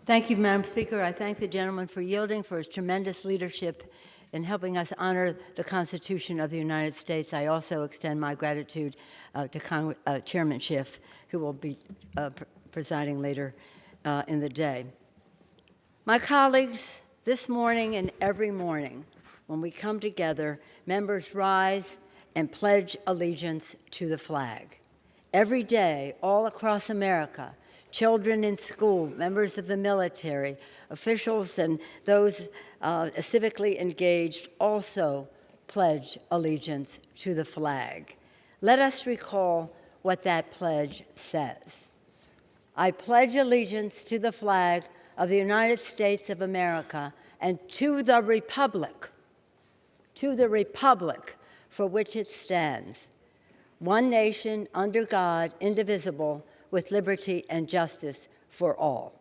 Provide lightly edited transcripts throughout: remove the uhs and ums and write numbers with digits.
Thank you, Madam Speaker. I thank the gentleman for yielding, for his tremendous leadership in helping us honor the Constitution of the United States. I also extend my gratitude to Chairman Schiff, who will be presiding later in the day. My colleagues, this morning and every morning, when we come together, members rise and pledge allegiance to the flag. Every day, all across America, children in school, members of the military, officials, and those civically engaged also pledge allegiance to the flag. Let us recall what that pledge says. I pledge allegiance to the flag of the United States of America and to the republic for which it stands, one nation under God, indivisible, with liberty and justice for all.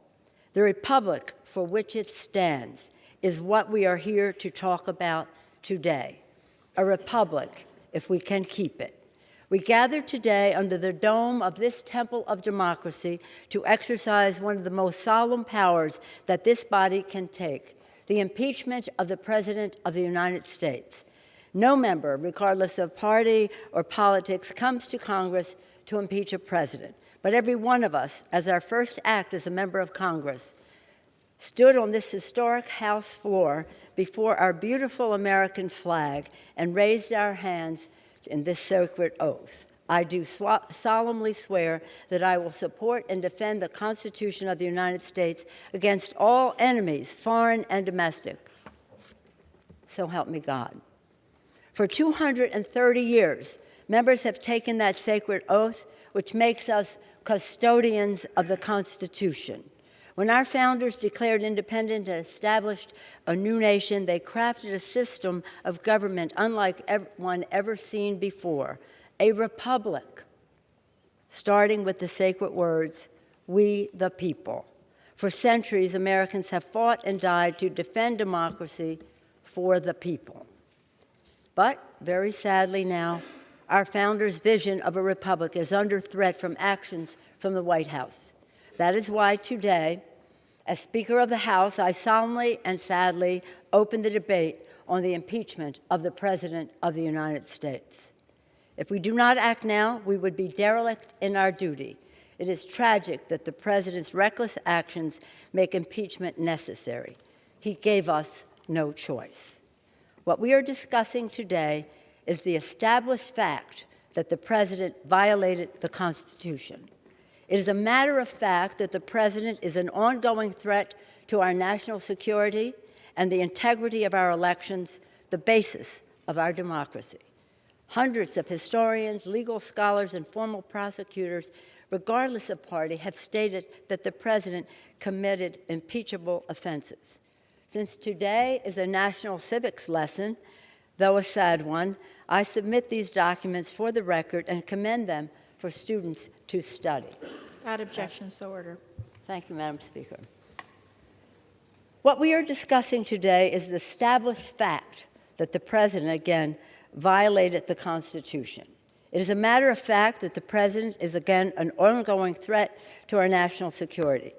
The republic for which it stands is what we are here to talk about today. A republic, if we can keep it. We gather today under the dome of this temple of democracy to exercise one of the most solemn powers that this body can take, the impeachment of the President of the United States. No member, regardless of party or politics, comes to Congress to impeach a president. But every one of us, as our first act as a member of Congress, stood on this historic House floor before our beautiful American flag and raised our hands in this sacred oath. I do solemnly swear that I will support and defend the Constitution of the United States against all enemies, foreign and domestic. So help me God. For 230 years, members have taken that sacred oath, which makes us custodians of the Constitution. When our founders declared independence and established a new nation, they crafted a system of government unlike one ever seen before, a republic, starting with the sacred words, "We the people." For centuries, Americans have fought and died to defend democracy for the people. But very sadly now, our founders' vision of a republic is under threat from actions from the White House. That is why today, as Speaker of the House, I solemnly and sadly open the debate on the impeachment of the President of the United States. If we do not act now, we would be derelict in our duty. It is tragic that the President's reckless actions make impeachment necessary. He gave us no choice. What we are discussing today is the established fact that the President violated the Constitution. It is a matter of fact that the President is an ongoing threat to our national security and the integrity of our elections, the basis of our democracy. Hundreds of historians, legal scholars, and former prosecutors, regardless of party, have stated that the President committed impeachable offenses. Since today is a national civics lesson, though a sad one, I submit these documents for the record and commend them for students to study. Without objection, so ordered. Thank you, Madam Speaker. What we are discussing today is the established fact that the President, again, violated the Constitution. It is a matter of fact that the President is, again, an ongoing threat to our national security.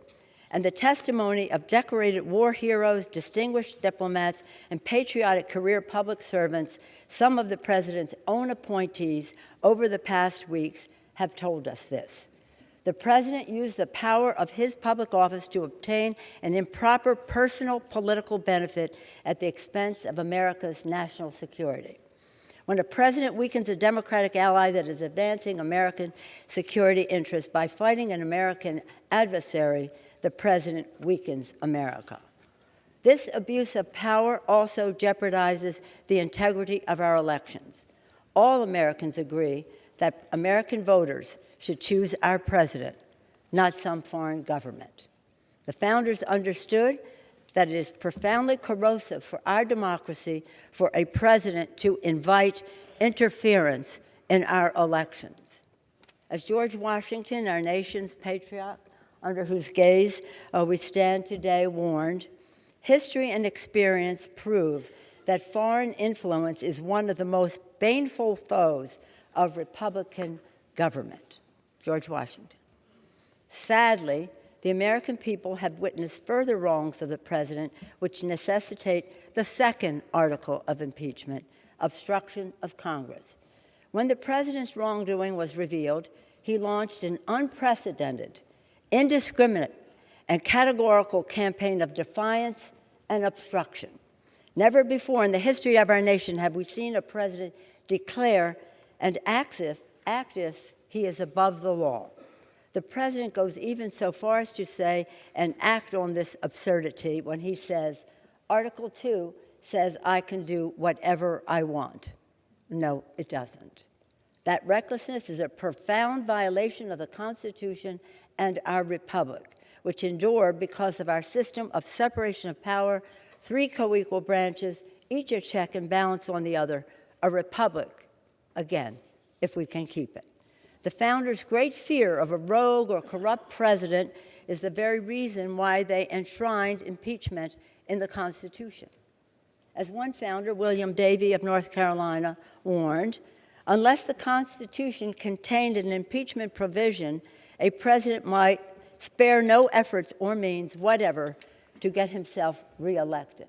And the testimony of decorated war heroes, distinguished diplomats, and patriotic career public servants, some of the President's own appointees over the past weeks, have told us this. The President used the power of his public office to obtain an improper personal political benefit at the expense of America's national security. When a president weakens a Democratic ally that is advancing American security interests by fighting an American adversary, the President weakens America. This abuse of power also jeopardizes the integrity of our elections. All Americans agree that American voters should choose our president, not some foreign government. The founders understood that it is profoundly corrosive for our democracy for a president to invite interference in our elections. As George Washington, our nation's patriot, under whose gaze we stand today, warned, history and experience prove that foreign influence is one of the most baneful foes of Republican government. George Washington. Sadly, the the American people have witnessed further wrongs of the president, which necessitate the second article of impeachment, obstruction of Congress. When the president's wrongdoing was revealed, he launched an unprecedented, indiscriminate, and categorical campaign of defiance and obstruction. Never before in the history of our nation have we seen a president declare and act if he is above the law. The president goes even so far as to say and act on this absurdity when he says, Article 2 says I can do whatever I want. No, it doesn't. That recklessness is a profound violation of the Constitution and our republic, which endure because of our system of separation of power, 3 co-equal branches, each a check and balance on the other, a republic, again, if we can keep it. The founders' great fear of a rogue or corrupt president is the very reason why they enshrined impeachment in the Constitution. As one founder, William Davey of North Carolina, warned, unless the Constitution contained an impeachment provision, a president might spare no efforts or means whatever to get himself reelected.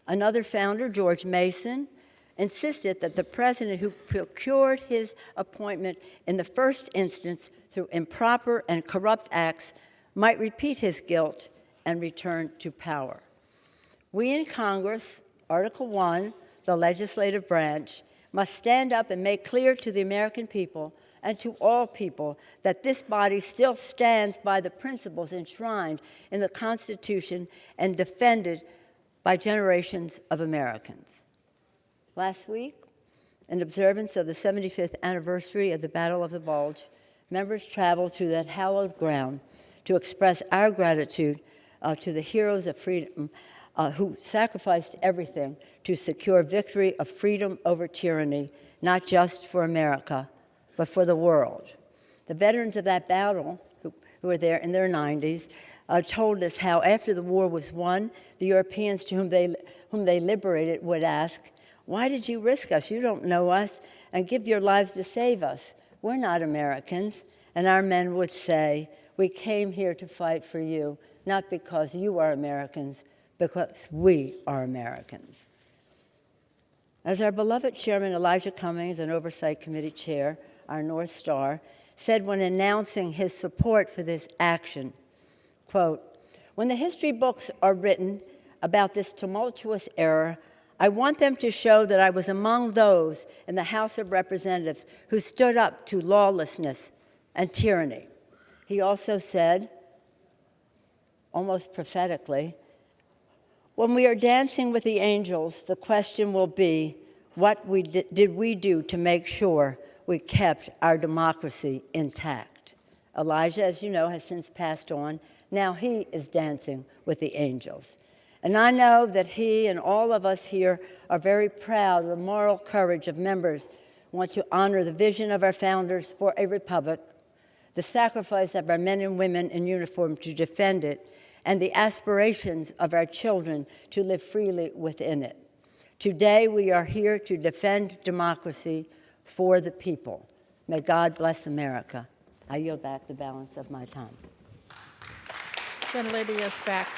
Another founder, George Mason, insisted that the president who procured his appointment in the first instance through improper and corrupt acts might repeat his guilt and return to power. We in Congress, Article 1, the legislative branch, must stand up and make clear to the American people and to all people that this body still stands by the principles enshrined in the Constitution and defended by generations of Americans. Last week, in observance of the 75th anniversary of the Battle of the Bulge, members traveled to that hallowed ground to express our gratitude to the heroes of freedom who sacrificed everything to secure victory of freedom over tyranny, not just for America, but for the world. The veterans of that battle, who were there in their 90s, told us how after the war was won, the Europeans to whom they liberated would ask, why did you risk us? You don't know us, and give your lives to save us. We're not Americans. And our men would say, we came here to fight for you, not because you are Americans, because we are Americans. As our beloved Chairman Elijah Cummings, an Oversight Committee Chair, our North Star, said when announcing his support for this action, quote, when the history books are written about this tumultuous era, I want them to show that I was among those in the House of Representatives who stood up to lawlessness and tyranny. He also said, almost prophetically, when we are dancing with the angels, the question will be, what did we do to make sure we kept our democracy intact? Elijah, as you know, has since passed on. Now he is dancing with the angels. And I know that he and all of us here are very proud of the moral courage of members who want to honor the vision of our founders for a republic, the sacrifice of our men and women in uniform to defend it, and the aspirations of our children to live freely within it. Today, we are here to defend democracy for the people. May God bless America. I yield back the balance of my time. Gentlelady, yes, back.